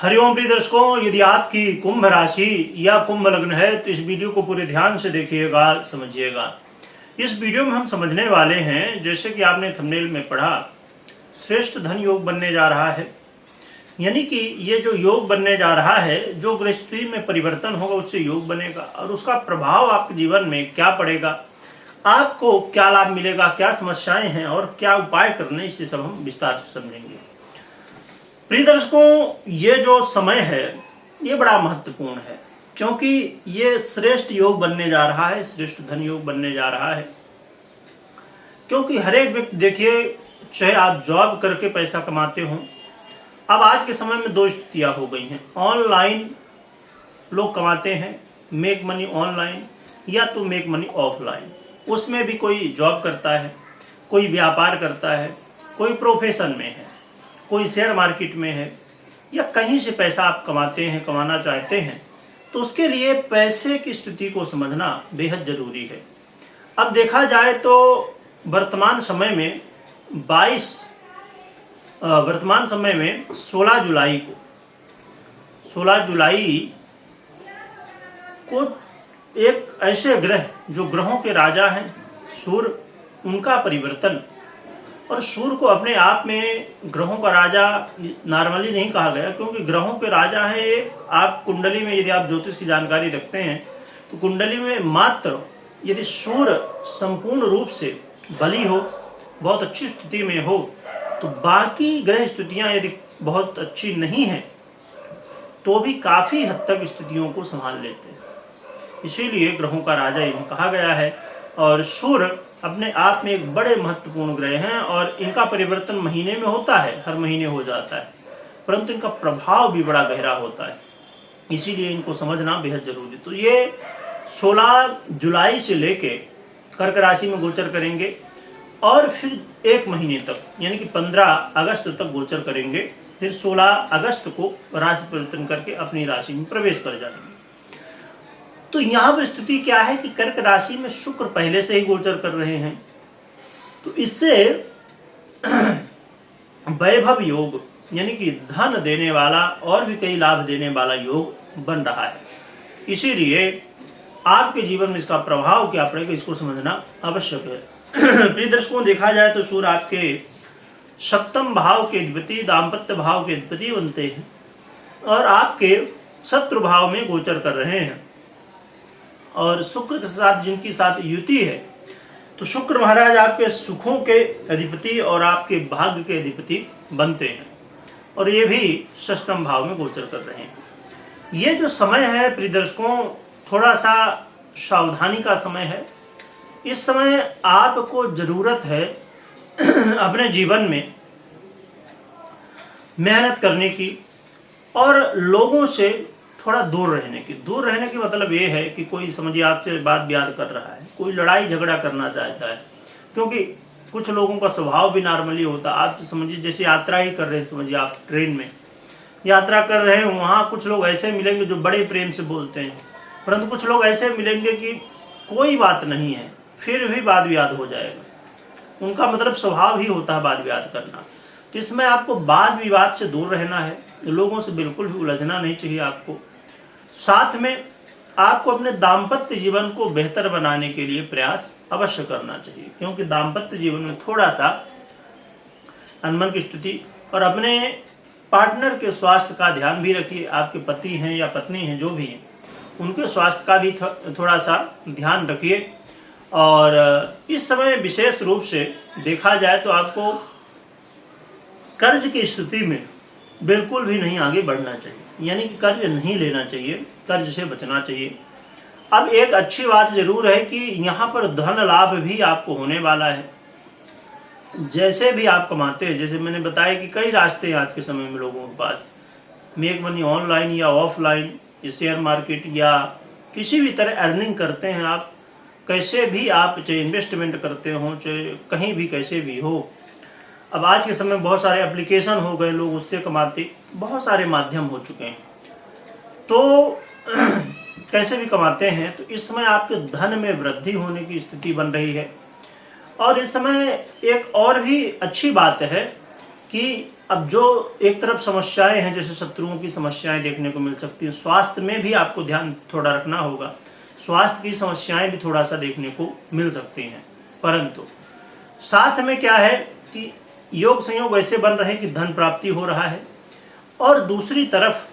हरिओम प्रिय दर्शकों, यदि आपकी कुंभ राशि या कुंभ लग्न है तो इस वीडियो को पूरे ध्यान से देखिएगा, समझिएगा। इस वीडियो में हम समझने वाले हैं, जैसे कि आपने थंबनेल में पढ़ा, श्रेष्ठ धन योग बनने जा रहा है। यानी कि ये जो योग बनने जा रहा है, जो गृहस्थी में परिवर्तन होगा उससे योग बनेगा और उसका प्रभाव आपके जीवन में क्या पड़ेगा, आपको क्या लाभ मिलेगा, क्या समस्याएं हैं और क्या उपाय करने, इसे सब हम विस्तार से समझेंगे। प्रिय दर्शकों, ये जो समय है ये बड़ा महत्वपूर्ण है, क्योंकि ये श्रेष्ठ योग बनने जा रहा है, श्रेष्ठ धन योग बनने जा रहा है। क्योंकि हर एक व्यक्ति, देखिए, चाहे आप जॉब करके पैसा कमाते हो, अब आज के समय में दो स्थितियां हो गई हैं। ऑनलाइन लोग कमाते हैं, मेक मनी ऑनलाइन, या तो मेक मनी ऑफलाइन। उसमें भी कोई जॉब करता है, कोई व्यापार करता है, कोई प्रोफेशन में है, कोई शेयर मार्केट में है, या कहीं से पैसा आप कमाते हैं, कमाना चाहते हैं, तो उसके लिए पैसे की स्थिति को समझना बेहद जरूरी है। अब देखा जाए तो वर्तमान समय में 16 जुलाई को एक ऐसे ग्रह, जो ग्रहों के राजा हैं, सूर्य, उनका परिवर्तन। और सूर्य को अपने आप में ग्रहों का राजा नॉर्मली नहीं कहा गया, क्योंकि ग्रहों के राजा हैं एक। आप कुंडली में, यदि आप ज्योतिष की जानकारी रखते हैं, तो कुंडली में मात्र यदि सूर्य संपूर्ण रूप से बली हो, बहुत अच्छी स्थिति में हो, तो बाकी ग्रह स्थितियां यदि बहुत अच्छी नहीं है तो भी काफी हद तक स्थितियों को संभाल लेते हैं। इसीलिए ग्रहों का राजा इन्हें कहा गया है। और सूर्य अपने आप में एक बड़े महत्वपूर्ण ग्रह हैं और इनका परिवर्तन महीने में होता है, हर महीने हो जाता है, परंतु इनका प्रभाव भी बड़ा गहरा होता है, इसीलिए इनको समझना बेहद जरूरी। तो ये 16 जुलाई से लेके कर्क राशि में गोचर करेंगे और फिर एक महीने तक, यानी कि 15 अगस्त तक गोचर करेंगे। फिर 16 अगस्त को राशि परिवर्तन करके अपनी राशि में प्रवेश कर जाएंगे। तो यहाँ पर स्थिति क्या है कि कर्क राशि में शुक्र पहले से ही गोचर कर रहे हैं, तो इससे वैभव योग, यानी कि धन देने वाला और भी कई लाभ देने वाला योग बन रहा है। इसीलिए आपके जीवन में इसका प्रभाव क्या पड़ेगा, इसको समझना आवश्यक है। प्रिय दर्शकों, देखा जाए तो सूर्य आपके सप्तम भाव के अधिपति, दाम्पत्य भाव के अधिपति बनते हैं और आपके शत्रु भाव में गोचर कर रहे हैं। और शुक्र के साथ जिनकी साथ युति है, तो शुक्र महाराज आपके सुखों के अधिपति और आपके भाग्य के अधिपति बनते हैं, और ये भी षष्ठम भाव में गोचर कर रहे हैं। ये जो समय है प्रिय दर्शकों, थोड़ा सा सावधानी का समय है। इस समय आपको जरूरत है अपने जीवन में मेहनत करने की और लोगों से थोड़ा दूर रहने की। दूर रहने की मतलब ये है कि कोई, समझिए, आपसे बात ब्याद कर रहा है, कोई लड़ाई झगड़ा करना चाहता है, क्योंकि कुछ लोगों का स्वभाव भी नॉर्मली होता है। आप समझिए, जैसे यात्रा ही कर रहे हैं, समझिए आप ट्रेन में यात्रा कर रहे हैं, वहाँ कुछ लोग ऐसे मिलेंगे जो बड़े प्रेम से बोलते हैं, परंतु कुछ लोग ऐसे मिलेंगे कि कोई बात नहीं है, फिर भी वाद विवाद हो जाएगा। उनका मतलब स्वभाव ही होता है वाद विवाद करना। तो इसमें आपको वाद विवाद से दूर रहना है, लोगों से बिल्कुल भी उलझना नहीं चाहिए आपको। साथ में आपको अपने दाम्पत्य जीवन को बेहतर बनाने के लिए प्रयास अवश्य करना चाहिए, क्योंकि दाम्पत्य जीवन में थोड़ा सा अनबन की स्थिति, और अपने पार्टनर के स्वास्थ्य का ध्यान भी रखिए। आपके पति हैं या पत्नी हैं, जो भी हैं, उनके स्वास्थ्य का भी थोड़ा सा ध्यान रखिए। और इस समय विशेष रूप से देखा जाए तो आपको कर्ज की स्थिति में बिल्कुल भी नहीं आगे बढ़ना चाहिए, यानी कि कर्ज नहीं लेना चाहिए, कर्ज से बचना चाहिए। अब एक अच्छी बात जरूर है कि यहाँ पर धन लाभ भी आपको होने वाला है। जैसे भी आप कमाते हैं, जैसे मैंने बताया कि कई रास्ते हैं आज के समय में लोगों के पास, मेक मनी ऑनलाइन या ऑफलाइन, शेयर मार्केट या किसी भी तरह अर्निंग करते हैं आप, कैसे भी आप, चाहे इन्वेस्टमेंट करते हो, चाहे कहीं भी कैसे भी हो। अब आज के समय बहुत सारे एप्लीकेशन हो गए, लोग उससे कमाते, बहुत सारे माध्यम हो चुके हैं, तो कैसे भी कमाते हैं। तो इस समय आपके धन में वृद्धि होने की स्थिति बन रही है। और इस समय एक और भी अच्छी बात है कि अब जो एक तरफ समस्याएं हैं, जैसे शत्रुओं की समस्याएं देखने को मिल सकती हैं, स्वास्थ्य में भी आपको ध्यान थोड़ा रखना होगा, स्वास्थ्य की समस्याएं भी थोड़ा सा देखने को मिल सकती हैं। परंतु साथ में क्या है कि योग संयोग ऐसे बन रहे कि धन प्राप्ति हो रहा है, और दूसरी तरफ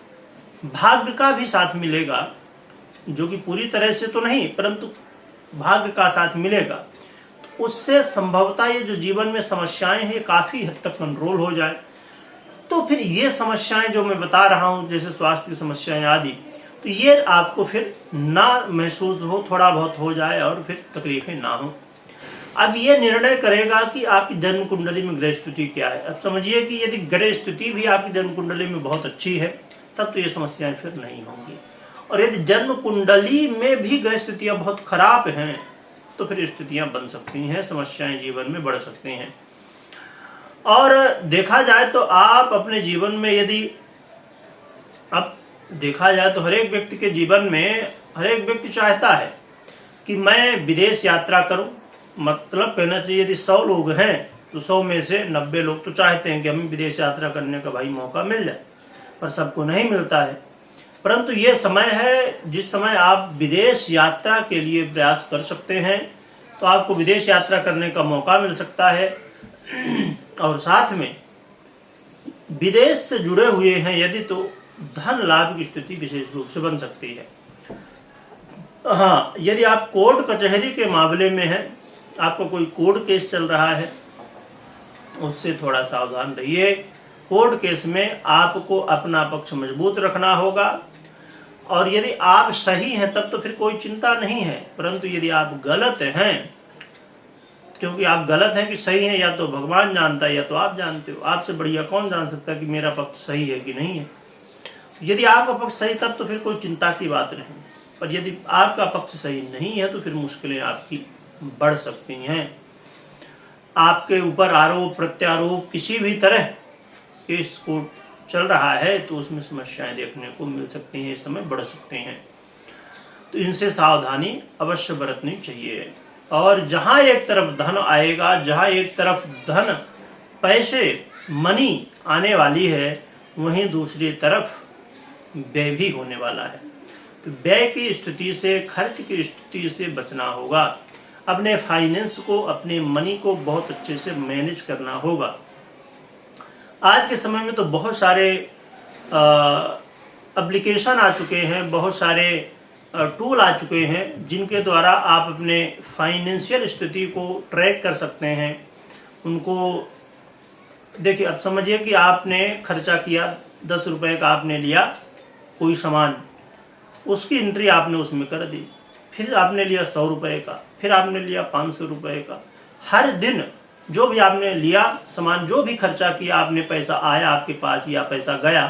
भाग्य का भी साथ मिलेगा, जो कि पूरी तरह से तो नहीं परंतु भाग्य का साथ मिलेगा। तो उससे संभवतः ये जो जीवन में समस्याएं हैं, ये काफी हद तक कंट्रोल हो जाए। तो फिर ये समस्याएं जो मैं बता रहा हूं, जैसे स्वास्थ्य की समस्याएं आदि, तो ये आपको फिर ना महसूस हो, थोड़ा बहुत हो जाए और फिर तकलीफें ना हो। अब ये निर्णय करेगा कि आपकी जन्म कुंडली में ग्रह स्थिति क्या है। अब समझिए कि यदि ग्रह स्थिति भी आपकी जन्म कुंडली में बहुत अच्छी है, तब तो ये समस्याएं फिर नहीं होंगी, और यदि जन्म कुंडली में भी ग्रह स्थितियां बहुत खराब हैं, तो फिर स्थितियां बन सकती हैं, समस्याएं जीवन में बढ़ सकती हैं। और देखा जाए तो आप अपने जीवन में यदि, अब देखा जाए तो हर एक व्यक्ति के जीवन में हर एक व्यक्ति चाहता है कि मैं विदेश यात्रा करूं। मतलब कहना चाहिए यदि 100 लोग हैं तो 100 में से 90 लोग तो चाहते हैं कि हमें विदेश यात्रा करने का भाई मौका मिल जाए, पर सबको नहीं मिलता है। परंतु ये समय है जिस समय आप विदेश यात्रा के लिए प्रयास कर सकते हैं, तो आपको विदेश यात्रा करने का मौका मिल सकता है। और साथ में विदेश से जुड़े हुए हैं यदि, तो धन लाभ की स्थिति विशेष रूप से बन सकती है। हाँ, यदि आप कोर्ट कचहरी के मामले में हैं, आपको कोई कोर्ट केस चल रहा है, उससे थोड़ा सावधान रहिए। कोर्ट केस में आपको अपना पक्ष मजबूत रखना होगा, और यदि आप सही हैं तब तो फिर कोई चिंता नहीं है। परंतु यदि आप गलत हैं, क्योंकि आप गलत हैं कि सही हैं, या तो भगवान जानता है या तो आप जानते हो। आपसे बढ़िया कौन जान सकता है कि मेरा पक्ष सही है कि नहीं है। यदि आपका पक्ष सही, तब तो फिर कोई चिंता की बात नहीं। पर यदि आपका पक्ष सही नहीं है, तो फिर मुश्किलें आपकी बढ़ सकती हैं। आपके ऊपर आरोप प्रत्यारोप किसी भी तरह केस कोर्ट चल रहा है, तो उसमें समस्याएं देखने को मिल सकती हैं, इस समय बढ़ सकते हैं। तो इनसे सावधानी अवश्य बरतनी चाहिए। और जहां एक तरफ धन आएगा, जहां एक तरफ धन पैसे मनी आने वाली है, वहीं दूसरी तरफ व्यय भी होने वाला है। तो व्यय की स्थिति से, खर्च की स्थिति से बचना होगा। अपने फाइनेंस को, अपने मनी को बहुत अच्छे से मैनेज करना होगा। आज के समय में तो बहुत सारे एप्लीकेशन आ चुके हैं, बहुत सारे टूल आ चुके हैं, जिनके द्वारा आप अपने फाइनेंशियल स्थिति को ट्रैक कर सकते हैं। उनको देखिए, अब समझिए कि आपने खर्चा किया 10 रुपए का, आपने लिया कोई सामान, उसकी एंट्री आपने उसमें कर दी। फिर आपने लिया 100 रुपए का, फिर आपने लिया 500 रुपए का। हर दिन जो भी आपने लिया सामान, जो भी खर्चा किया आपने, पैसा आया आपके पास या पैसा गया,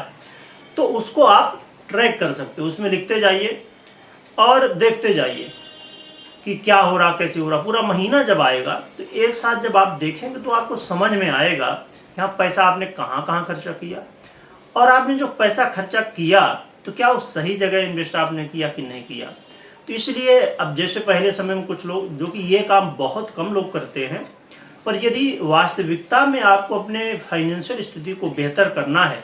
तो उसको आप ट्रैक कर सकते हो। उसमें लिखते जाइए और देखते जाइए कि क्या हो रहा, कैसे हो रहा। पूरा महीना जब आएगा, तो एक साथ जब आप देखेंगे तो आपको समझ में आएगा कि हाँ, पैसा आपने कहाँ कहाँ खर्चा किया, और आपने जो पैसा खर्चा किया तो क्या उस सही जगह इन्वेस्ट आपने किया कि नहीं किया। तो इसलिए अब जैसे पहले समय में कुछ लोग, जो कि ये काम बहुत कम लोग करते हैं, पर यदि वास्तविकता में आपको अपने फाइनेंशियल स्थिति को बेहतर करना है,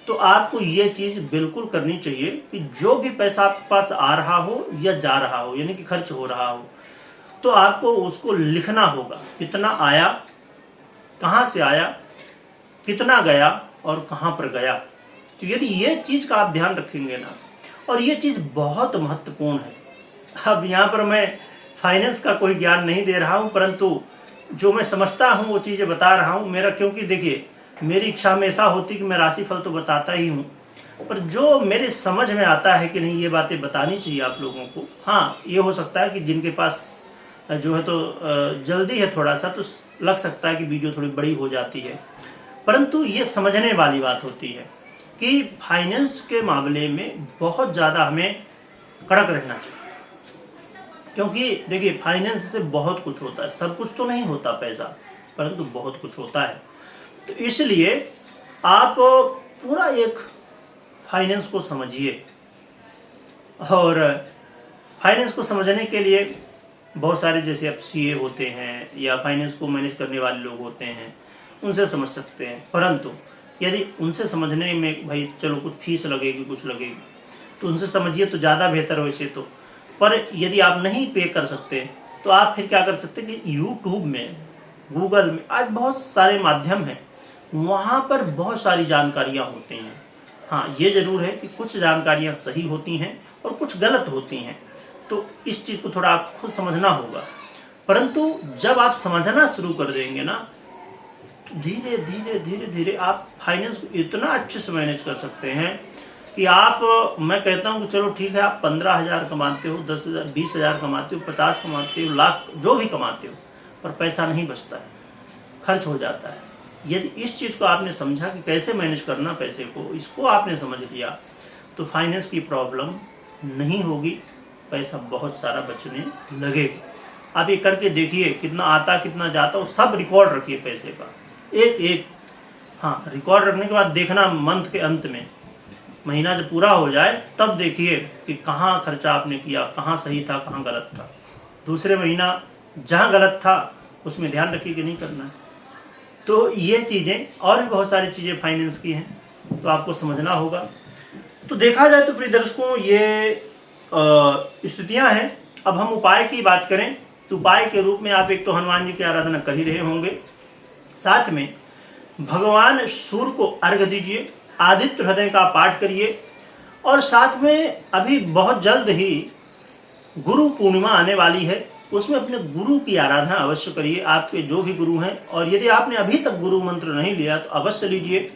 तो आपको ये चीज बिल्कुल करनी चाहिए कि जो भी पैसा आपके पास आ रहा हो या जा रहा हो, यानी कि खर्च हो रहा हो, तो आपको उसको लिखना होगा। कितना आया, कहाँ से आया, कितना गया और कहाँ पर गया। तो यदि ये चीज का आप ध्यान रखेंगे ना, और ये चीज बहुत महत्वपूर्ण है। अब यहाँ पर मैं फाइनेंस का कोई ज्ञान नहीं दे रहा हूँ, परंतु जो मैं समझता हूँ वो चीजें बता रहा हूँ। मेरा, क्योंकि देखिए, मेरी इच्छा हमेशा होती कि मैं राशिफल तो बताता ही हूँ, पर जो मेरे समझ में आता है कि नहीं, ये बातें बतानी चाहिए आप लोगों को। हाँ, ये हो सकता है कि जिनके पास जो है तो जल्दी है थोड़ा सा, तो लग सकता है कि वीडियो थोड़ी बड़ी हो जाती है, परंतु ये समझने वाली बात होती है कि फाइनेंस के मामले में बहुत ज़्यादा हमें कड़क रहना चाहिए। क्योंकि देखिए, फाइनेंस से बहुत कुछ होता है, सब कुछ तो नहीं होता पैसा, परंतु बहुत कुछ होता है। तो इसलिए आप पूरा एक फाइनेंस को समझिए, और फाइनेंस को समझने के लिए बहुत सारे, जैसे अब सीए होते हैं या फाइनेंस को मैनेज करने वाले लोग होते हैं, उनसे समझ सकते हैं। परंतु यदि उनसे समझने में भाई चलो कुछ फीस लगेगी कुछ लगेगी तो उनसे समझिए तो ज़्यादा बेहतर है वैसे तो। पर यदि आप नहीं पे कर सकते तो आप फिर क्या कर सकते हैं कि यूट्यूब में, गूगल में, आज बहुत सारे माध्यम हैं, वहाँ पर बहुत सारी जानकारियाँ होती हैं। हाँ, ये ज़रूर है कि कुछ जानकारियाँ सही होती हैं और कुछ गलत होती हैं, तो इस चीज़ को थोड़ा आप खुद समझना होगा। परंतु जब आप समझना शुरू कर देंगे ना तो धीरे धीरे धीरे धीरे आप फाइनेंस को इतना अच्छे से मैनेज कर सकते हैं कि आप, मैं कहता हूँ कि चलो ठीक है आप 15,000 कमाते हो, 10,000, 20,000 कमाते हो, 50 कमाते हो, लाख जो भी कमाते हो, पर पैसा नहीं बचता है, खर्च हो जाता है। यदि इस चीज़ को आपने समझा कि कैसे मैनेज करना पैसे को, इसको आपने समझ लिया तो फाइनेंस की प्रॉब्लम नहीं होगी, पैसा बहुत सारा बचने लगेगा। आप ये करके देखिए कितना आता कितना जाता, वो सब रिकॉर्ड रखिए पैसे का, एक एक। हाँ, रिकॉर्ड रखने के बाद देखना मंथ के अंत में, महीना जब पूरा हो जाए तब देखिए कि कहाँ खर्चा आपने किया, कहाँ सही था कहाँ गलत था। दूसरे महीना जहाँ गलत था उसमें ध्यान रखिए कि नहीं करना है। तो ये चीज़ें और भी बहुत सारी चीज़ें फाइनेंस की हैं, तो आपको समझना होगा। तो देखा जाए तो प्रिय दर्शकों ये स्थितियाँ हैं। अब हम उपाय की बात करें तो उपाय के रूप में आप एक तो हनुमान जी की आराधना कर ही रहे होंगे, साथ में भगवान सूर्य को अर्घ्य दीजिए, आदित्य हृदय का पाठ करिए, और साथ में अभी बहुत जल्द ही गुरु पूर्णिमा आने वाली है, उसमें अपने गुरु की आराधना अवश्य करिए, आपके जो भी गुरु हैं। और यदि आपने अभी तक गुरु मंत्र नहीं लिया तो अवश्य लीजिए।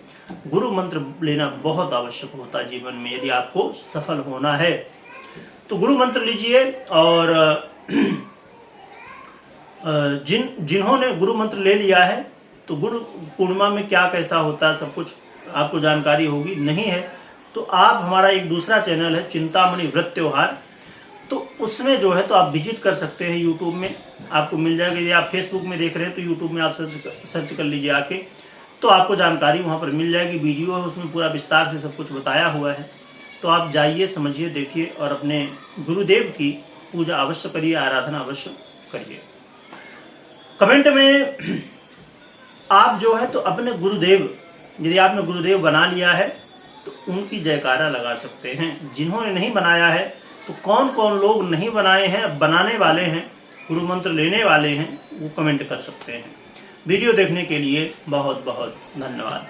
गुरु मंत्र लेना बहुत आवश्यक होता है जीवन में, यदि आपको सफल होना है तो गुरु मंत्र लीजिए। और जिन्होंने गुरु मंत्र ले लिया है तो गुरु पूर्णिमा में क्या कैसा होता है सब कुछ आपको जानकारी होगी, नहीं है तो आप, हमारा एक दूसरा चैनल है चिंतामणि व्रत त्योहार, तो उसमें जो है तो आप विजिट कर सकते हैं, यूट्यूब में आपको मिल जाएगा। यदि आप फेसबुक में देख रहे हैं तो यूट्यूब में आप सर्च कर लीजिए आके, तो आपको जानकारी वहाँ पर मिल जाएगी। वीडियो है उसमें पूरा विस्तार से सब कुछ बताया हुआ है, तो आप जाइए, समझिए, देखिए और अपने गुरुदेव की पूजा अवश्य करिए, आराधना अवश्य करिए। कमेंट में आप जो है तो अपने गुरुदेव, यदि आपने गुरुदेव बना लिया है तो उनकी जयकारा लगा सकते हैं। जिन्होंने नहीं बनाया है तो कौन कौन लोग नहीं बनाए हैं, बनाने वाले हैं, गुरु मंत्र लेने वाले हैं, वो कमेंट कर सकते हैं। वीडियो देखने के लिए बहुत बहुत धन्यवाद।